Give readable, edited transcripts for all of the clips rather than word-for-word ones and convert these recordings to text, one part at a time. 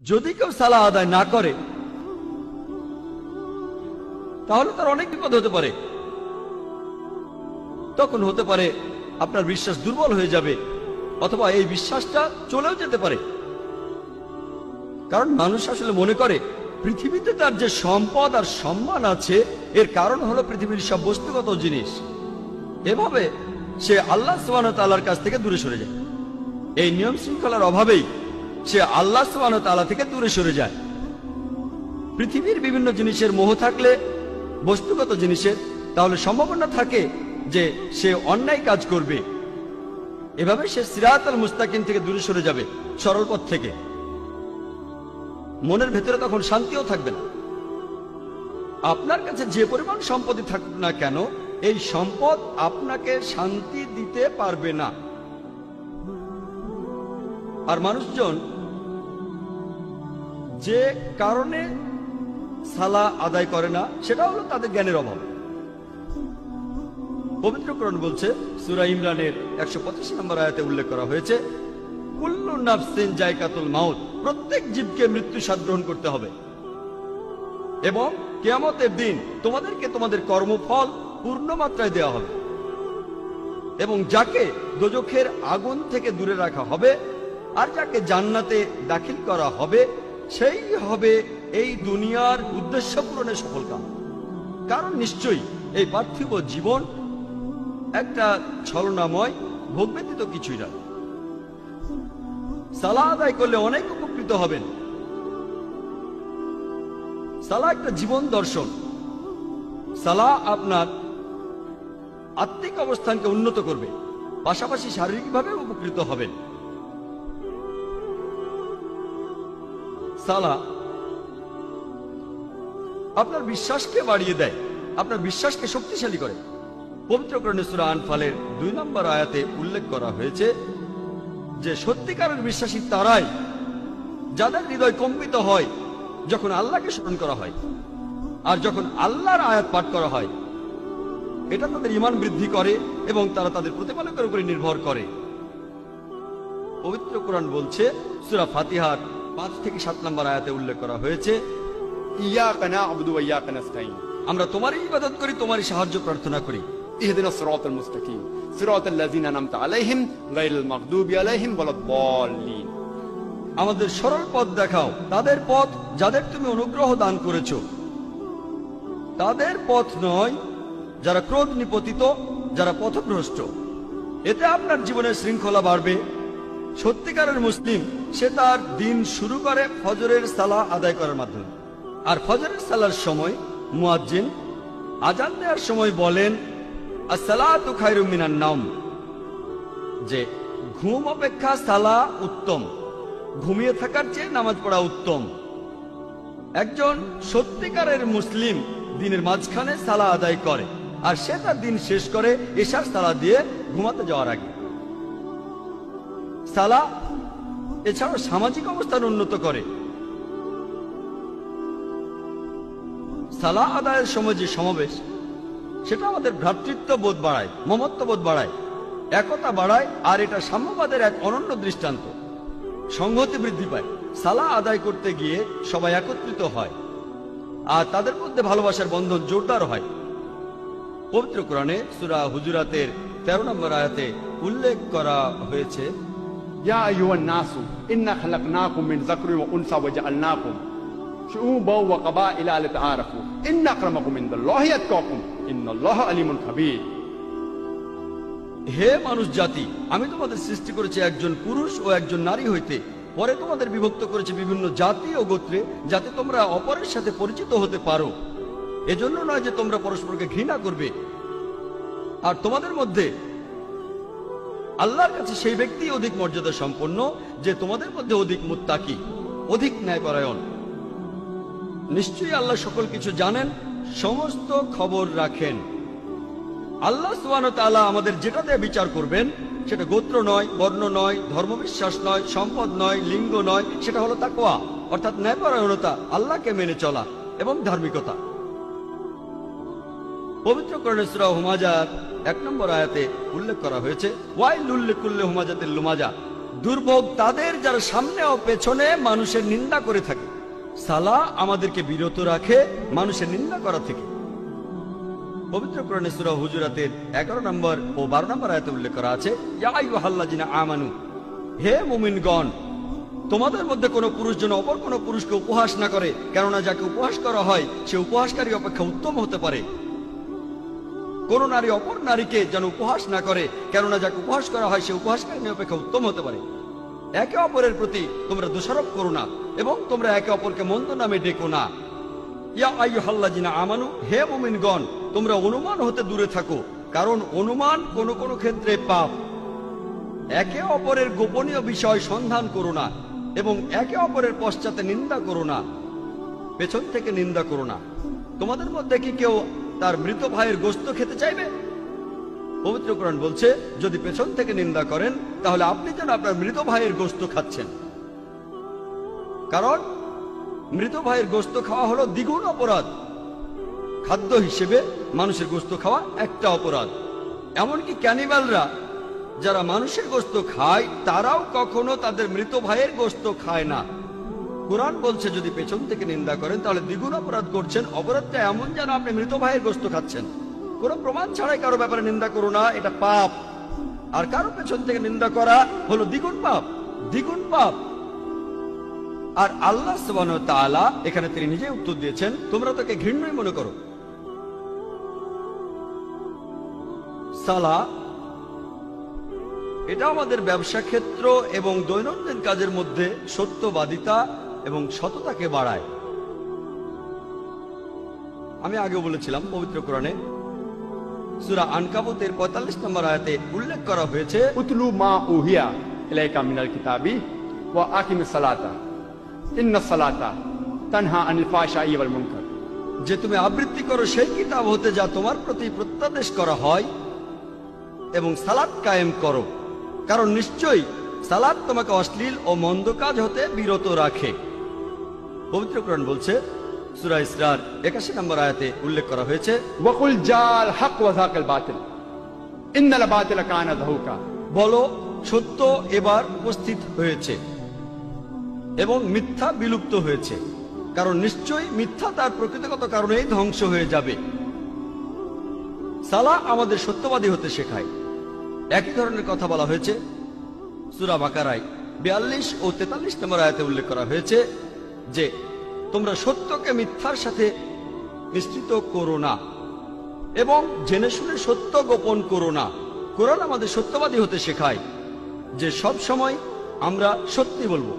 যদি কেউ সালাহ আদায় না করে তাহলে তার অনেক বিপদ হতে পারে। তখন হতে পারে আপনার বিশ্বাস দুর্বল হয়ে যাবে, অথবা এই বিশ্বাসটা চলেও যেতে পারে। কারণ মানুষ আসলে মনে করে পৃথিবীতে তার যে সম্পদ আর সম্মান আছে এর কারণ হলো পৃথিবীর সব বস্তুগত জিনিস। এভাবে সে আল্লাহ সুবহানাহু ওয়া তাআলার কাছ থেকে দূরে সরে যায়। এই নিয়ম শৃঙ্খলার অভাবেই সে আল্লাহ সুবহানাহু ওয়া তাআলা থেকে দূরে সরে যায়। পৃথিবীর বিভিন্ন জিনিসের মোহ থাকলে, বস্তুগত জিনিসের, তাহলে সম্ভাবনা থাকে যে সে অন্যায় কাজ করবে। এভাবে সে সিরাতাল মুস্তাকিম থেকে দূরে সরে যাবে, সরল পথ থেকে। মনের ভেতরে তখন শান্তিও থাকবে না। আপনার কাছে যে পরিমাণ সম্পত্তি থাকুক না কেন, এই সম্পদ আপনাকে শান্তি দিতে পারবে না। আর মানুষজন যে কারণে সালাহ আদায় করে না সেটা হলো তাদের জ্ঞানের অভাব। পবিত্র কোরআন বলছে, সূরা ইমরানের 185 নম্বর আয়াতে উল্লেখ করা হয়েছে, কুল্লু নাফসিন যায়কাতুল মাউত, প্রত্যেক জীবকে মৃত্যু স্বাদ গ্রহণ করতে হবে, এবং কিয়ামতের দিন তোমাদেরকে তোমাদের কর্মফল পূর্ণ মাত্রায় দেওয়া হবে, এবং যাকে দোজখের আগুন থেকে দূরে রাখা হবে আর যাকে জান্নাতে দাখিল করা হবে সেই হবে এই দুনিয়ার উদ্দেশ্য পূরণে সফল কাম। কারণ নিশ্চয়ই এই পার্থিব জীবন একটা ছলনাময়, ভোগ ব্যতীত কিছুই না। সালাহ আদায় করলে অনেক উপকৃত হবেন। সালাহ একটা জীবন দর্শন। সালাহ আপনার আত্মিক অবস্থানকে উন্নত করবে, পাশাপাশি শারীরিকভাবে উপকৃত হবেন। সালাহ আপনার বিশ্বাসকে বাড়িয়ে দেয়, আপনার বিশ্বাসকে শক্তিশালী করে। পবিত্র কোরআনে সূরা আনফালের 2 নম্বর আয়াতে উল্লেখ করা হয়েছে যে সত্যিকারের বিশ্বাসী তারাই যাদের হৃদয় কম্পিত হয় যখন আল্লাহকে স্মরণ করা হয়, আর যখন আল্লাহর আয়াত পাঠ করা হয়। এটা তাদের ঈমান বৃদ্ধি করে এবং তারা তাদের প্রতিপালকের উপরে নির্ভর করে। পবিত্র কোরআন বলছে, সূরা ফাতিহার 5 থেকে 7 নম্বর আয়াতে উল্লেখ করা হয়েছে, ইয়াকা না'বুদু ওয়া ইয়াকা নাস্তাঈন, আমরা তোমারই ইবাদত করি, তোমারই সাহায্য প্রার্থনা করি। ইহদিনাস সিরাতাল মুস্তাকিম সিরাতাল লাযিনা আন'আমতা আলাইহিম গায়রিল মাগদুবি আলাইহিম ওয়ালাদ-দাল্লিন, আমাদের সরল পথ দেখাও, তাদের পথ যাদের তুমি অনুগ্রহ দান করেছো, তাদের পথ নয় যারা ক্রোধ নিপতিত, যারা পথভ্রষ্ট। এতে আপনার জীবনের শৃঙ্খলা বাড়বে। সত্যিকারের মুসলিম সে তার দিন শুরু করে ফজরের সালাহ আদায় করার মাধ্যমে। আর ফজরের সালার সময় মুয়াজ্জিন আজান দেওয়ার সময় বলেন, আসসালাতু খায়রুম মিনান নাওম, যে ঘুম অপেক্ষা সালাহ উত্তম, ঘুমিয়ে থাকার চেয়ে নামাজ পড়া উত্তম। একজন সত্যিকারের মুসলিম দিনের মাঝখানে সালাহ আদায় করে, আর সে তার দিন শেষ করে এশার সালাহ দিয়ে ঘুমাতে যাওয়ার আগে। সালাহ এছাড়াও সামাজিক অবস্থান উন্নত করে। সালাহ আদায়ের সময় যে সমাবেশ, সেটা আমাদের ভ্রাতৃত্ব বোধ বাড়ায়, মমত্ববোধ বাড়ায়, একতা বাড়ায়, আর এটা সাম্যবাদের এক অনন্য দৃষ্টান্ত। সংহতি বৃদ্ধি পায়। সালাহ আদায় করতে গিয়ে সবাই একত্রিত হয়, আর তাদের মধ্যে ভালোবাসার বন্ধন জোরদার হয়। পবিত্র কোরআনে সূরা হুজুরাতের 13 নম্বর আয়াতে উল্লেখ করা হয়েছে, ইয়া আইয়ুহান নাসু ইন্না খালাকনাকুম মিন যাকরিন ওয়া উনসা ওয়া জাআলনাকুম শুউবান ওয়া কাবাইলা লিতাআরাফু ইন্না আকরামাকুম ইনদাল্লাহি আতকাকুম ইন্নাল্লাহা আলিমুন খাবীর। হে মানুষ জাতি, আমি তোমাদের সৃষ্টি করেছি একজন পুরুষ ও একজন নারী হইতে, পরে তোমাদের বিভক্ত করেছে বিভিন্ন জাতি ও গোত্রে, যাতে তোমরা অপরের সাথে পরিচিত হতে পারো। এজন্য নয় যে তোমরা পরস্পরকে ঘৃণা করবে। আর তোমাদের মধ্যে আল্লাহর কাছে সেই ব্যক্তি অধিক মর্যাদা সম্পন্ন যে তোমাদের মধ্যে অধিক মুত্তাকি, অধিক ন্যায়পরায়ণ। নিশ্চয়ই আল্লাহ সকল কিছু জানেন, সমস্ত খবর রাখেন। আল্লাহ সুবহানাহু ওয়া তাআলা আমাদের যেটাতে বিচার করবেন সেটা গোত্র নয়, বর্ণ নয়, ধর্মবিশ্বাস নয়, সম্পদ নয়, লিঙ্গ নয়, সেটা হলো তাকওয়া, অর্থাৎ ন্যায়পরায়ণতা, আল্লাহকে মেনে চলা এবং ধার্মিকতা। পবিত্র কোরআনে সূরা হুমাজার 1 নম্বর আয়াতে উল্লেখ করা হয়েছে, ওয়াইলুল লিকুল্লি হুমাজাতিল লুমাজা, দুর্ভোগ তাদের যারা সামনে ও পেছনে মানুষের নিন্দা করে থাকে। সালাহ আমাদেরকে বিরত রাখে মানুষের নিন্দা করা থেকে। পবিত্র কোরআনে সূরা হুজুরাতের 11 নম্বর ও 12 নম্বর আয়াতে উল্লেখ করা আছে, ইয়া আইয়ুহাল্লাযিনা আমানু, হে মুমিনগণ, তোমাদের মধ্যে কোনো পুরুষ যেন অপর কোনো পুরুষকে উপহাস না করে, কেননা যাকে উপহাস করা হয় সে উপহাসকারী অপেক্ষা উত্তম হতে পারে। কোন নারী অপর নারীকে যেন উপহাস না করে, কেননা যাকে উপহাস করা হয় সে উপহাসকারী অপেক্ষা উত্তম হতে পারে। একে অপরের প্রতি তোমরা দোষারোপ করো না এবং তোমরা একে অপরকে মন্দ নামে ডেকো না। ইয়া আইয়ুহাল্লাযিনা আমানু, হে মুমিনগণ, তোমরা অনুমান হতে দূরে থাকো, কারণ অনুমান কোন কোন ক্ষেত্রে পাপ। একে অপরের গোপনীয় বিষয় সন্ধান করো না এবং একে অপরের পশ্চাতে নিন্দা করো না, পেছন থেকে নিন্দা করো না। তোমাদের মধ্যে কি কেউ তার মৃত ভাইয়ের গোশত খেতে চাইবে? পবিত্র কোরআন বলছে, যদি পেছন থেকে নিন্দা করেন তাহলে আপনি যেন আপনার মৃত ভাইয়ের গোশত খাচ্ছেন, কারণ মৃত ভাইয়ের গোশত খাওয়া হলো দ্বিগুণ অপরাধ। খাদ্য হিসেবে মানুষের গোশত খাওয়া একটা অপরাধ। এমনকি ক্যানিবালরা যারা মানুষের গোশত খায় তারাও কখনো তাদের মৃত ভাইয়ের গোশত খায় না। কোরআন বলছে যদি পেছন থেকে নিন্দা করেন তাহলে দ্বিগুণ অপরাধ করছেন। অপরাধটা এমন যেন আপনি মৃত ভাইয়ের গোশত খাচ্ছেন। কোনো প্রমাণ ছাড়াই কারো ব্যাপারে নিন্দা করো না, এটা পাপ। আর কারো পেছন থেকে নিন্দা করা হলো দ্বিগুণ পাপ, দ্বিগুণ পাপ। আর আল্লাহ সুবহানাহু ওয়া তাআলা এখানে তিনি নিজে উত্তর দিয়েছেন, তোমরা তাকে ঘৃণ্যই মনে করো। সালাহ এটা আমাদের ব্যবসা ক্ষেত্র এবং দৈনন্দিন কাজের মধ্যে সত্যবাদিতা এবং সততাকে বাড়ায়। আমি আগে বলেছিলাম পবিত্র কোরআনে সূরা আনকাবুতের 45 নম্বর আয়াতে উল্লেখ করা হয়েছে, উতলু মা উহিয়া ইলাইকা মিনাল কিতাবি ওয়া আকিমিস সালাতা ইন্নাস সালাতা তানহা আনিল ফাহশাই ওয়াল মুনকার, যে তুমি আবৃত্তি করো সেই কিতাব হতে যা তোমার প্রতি প্রত্যাদেশ করা হয় এবং সালাত কায়েম করো, কারণ নিশ্চয়ই সালাত তোমাকে অশ্লীল ও মন্দ কাজ হতে বিরত রাখে। পবিত্র কোরআন বলছে সূরা ইসরার 81 নম্বর আয়াতে উল্লেখ করা হয়েছে, ওয়াকুল জাল হক ওয়া যাকাল বাতিল ইন্নাল বাতিলা কানা যাহুকা, বলো সত্য এবার উপস্থিত হয়েছে এবং মিথ্যা বিলুপ্ত হয়েছে, কারণ নিশ্চয়ই মিথ্যা তার প্রকৃতিগত কারণেই ধ্বংস হয়ে যাবে। সালাহ আমাদের সত্যবাদী হতে শেখায়। একই ধরনের কথা বলা হয়েছে সূরা বাকারায় 42 ও 43 নম্বর আয়াতে উল্লেখ করা হয়েছে যে তোমরা সত্যকে মিথ্যার সাথে মিশ্রিত করো না এবং জেনে শুনে সত্য গোপন করো না। কোরআন আমাদের সত্যবাদী হতে শেখায় যে সব সময় আমরা সত্যি বলবো।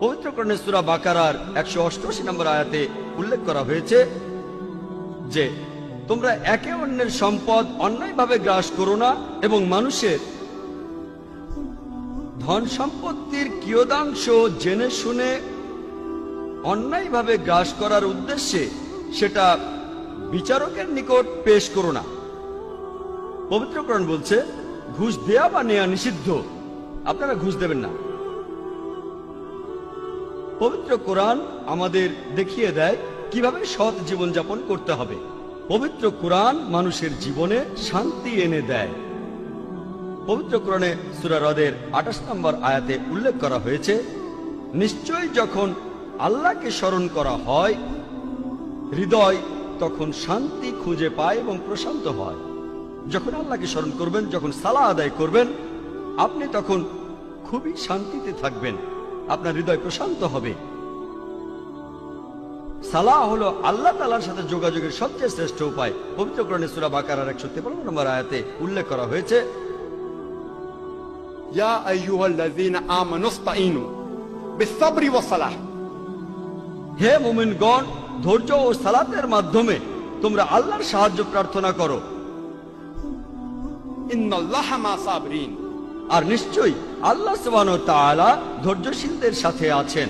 পবিত্র কোরআনে সূরা বাকারার 188 নম্বর আয়াতে উল্লেখ করা হয়েছে যে তোমরা একে অন্যের সম্পদ অন্যায়ভাবে গ্রাস করো না এবং মানুষের ধন সম্পত্তির কিয়দাংশ জেনে শুনে অন্যায়ভাবে গ্রাস করার উদ্দেশ্যে সেটা বিচারকের নিকট পেশ করো না। পবিত্র কোরআন বলছে ঘুষ দেয়া বা নেয়া নিষিদ্ধ, আপনারা ঘুষ দেবেন না। পবিত্র কোরআন আমাদের দেখিয়ে দেয় কিভাবে সৎ জীবন যাপন করতে হবে। পবিত্র কোরআন মানুষের জীবনে শান্তি এনে দেয়। পবিত্র কোরআনে সূরা রদের 28 নম্বর আয়াতে উল্লেখ করা হয়েছে, নিশ্চয়ই যখন আল্লাহকে স্মরণ করা হয় হৃদয় তখন শান্তি খুঁজে পায় এবং প্রশান্ত হয়। যখন আল্লাহকে স্মরণ করবেন, যখন সালাহ আদায় করবেন, আপনি তখন খুবই শান্তিতে থাকবেন, আপনার হৃদয় প্রশান্ত হবে। সালাহ হলো আল্লাহ তাআলার সাথে যোগাযোগের সবচেয়ে শ্রেষ্ঠ উপায়। পবিত্র কোরআনে সূরা বাকারার 153 নম্বর আয়াতে উল্লেখ করা হয়েছে, ইয়া আইয়ুহাল্লাযীনা আমানুস্তাঈনু বিস-সাবরি ওয়াস-সালাহ, হে মুমিনগণ, ধৈর্য ও সালাতের মাধ্যমে তোমরা আল্লাহর সাহায্য প্রার্থনা করো। ইন্নাল্লাহা মা-সাবরিন, আর নিশ্চয়ই আল্লাহ সুবহানাহু ওয়া তাআলা ধৈর্যশীলদের সাথে আছেন।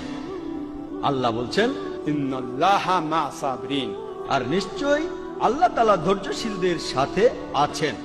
আল্লাহ বলছেন ইন্নাল্লাহা মা-সাবরিন, আর নিশ্চয়ই আল্লাহ তাআলা ধৈর্যশীলদের সাথে আছেন।